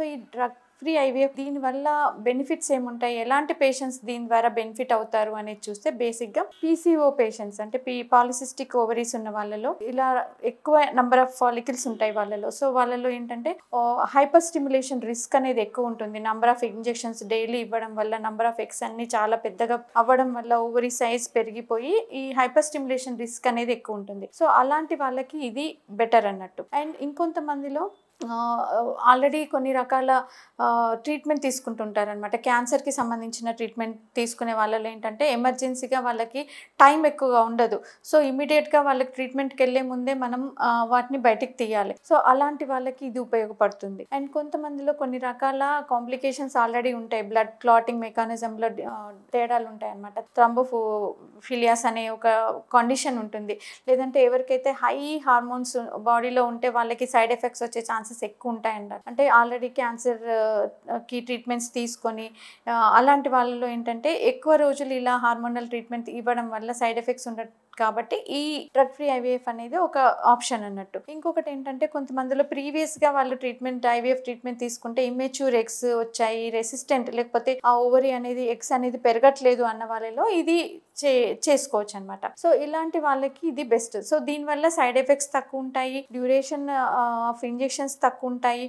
So ఈ drug free IVF దీనివల్ల benefits ఏముంటాయి, ఎలాంటి పేషెంట్స్ దీని ద్వారా బెనిఫిట్ అవుతారు అనేది చూస్తే బేసిక్గా పీసీఓ పేషెంట్స్ అంటే పాలిసిస్టిక్ ఓవరీస్ ఉన్న వాళ్ళలో ఇలా ఎక్కువ నెంబర్ ఆఫ్ ఫాలికల్స్ ఉంటాయి వాళ్ళలో. సో వాళ్ళలో ఏంటంటే హైపర్ స్టిమ్యులేషన్ రిస్క్ అనేది ఎక్కువ ఉంటుంది. నెంబర్ ఆఫ్ ఇంజెక్షన్స్ డైలీ ఇవ్వడం వల్ల నెంబర్ ఆఫ్ ఎగ్స్ అన్ని చాలా పెద్దగా అవ్వడం వల్ల ఓవరీ సైజ్ పెరిగిపోయి ఈ హైపర్ స్టిమ్యులేషన్ రిస్క్ అనేది ఎక్కువ ఉంటుంది. సో అలాంటి వాళ్ళకి ఇది బెటర్ అన్నట్టు. అండ్ ఇంకొంతమందిలో ఆల్రెడీ కొన్ని రకాల ట్రీట్మెంట్ తీసుకుంటుంటారనమాట. క్యాన్సర్కి సంబంధించిన ట్రీట్మెంట్ తీసుకునే వాళ్ళలో ఏంటంటే ఎమర్జెన్సీగా వాళ్ళకి టైం ఎక్కువగా ఉండదు. సో ఇమీడియట్గా వాళ్ళకి ట్రీట్మెంట్కి వెళ్ళే ముందే మనం వాటిని బయటికి తీయాలి. సో అలాంటి వాళ్ళకి ఇది ఉపయోగపడుతుంది. అండ్ కొంతమందిలో కొన్ని రకాల కాంప్లికేషన్స్ ఆల్రెడీ ఉంటాయి. బ్లడ్ క్లాటింగ్ మెకానిజంలో తేడాలు ఉంటాయి అన్నమాట. థ్రంబోఫిలియాస్ అనే ఒక కండిషన్ ఉంటుంది. లేదంటే ఎవరికైతే హై హార్మోన్స్ బాడీలో ఉంటే వాళ్ళకి సైడ్ ఎఫెక్ట్స్ వచ్చే ఛాన్సెస్ ఎక్కువ ఉంటాయంటారు. అంటే ఆల్రెడీ క్యాన్సర్ కి ట్రీట్మెంట్స్ తీసుకొని అలాంటి వాళ్ళలో ఏంటంటే ఎక్కువ రోజులు ఇలా హార్మోనల్ ట్రీట్మెంట్ ఇవ్వడం వల్ల సైడ్ ఎఫెక్ట్స్ ఉండదు. కాబట్టి ఈ డ్రగ్ ఫ్రీ ఐవీఎఫ్ అనేది ఒక ఆప్షన్ అన్నట్టు. ఇంకొకటి ఏంటంటే కొంతమందిలో ప్రీవియస్గా వాళ్ళు ఐవీఎఫ్ ట్రీట్మెంట్ తీసుకుంటే ఇమ్మెచ్యూర్ ఎగ్స్ వచ్చాయి, రెసిస్టెంట్ లేకపోతే ఆ ఓవరీ అనేది ఎగ్స్ అనేది పెరగట్లేదు అన్న వాళ్ళలో ఇది చేసుకోవచ్చు అనమాట. సో ఇలాంటి వాళ్ళకి ఇది బెస్ట్. సో దీనివల్ల సైడ్ ఎఫెక్ట్స్ తక్కువ ఉంటాయి, డ్యూరేషన్ ఆఫ్ ఇంజెక్షన్స్ తక్కువ ఉంటాయి.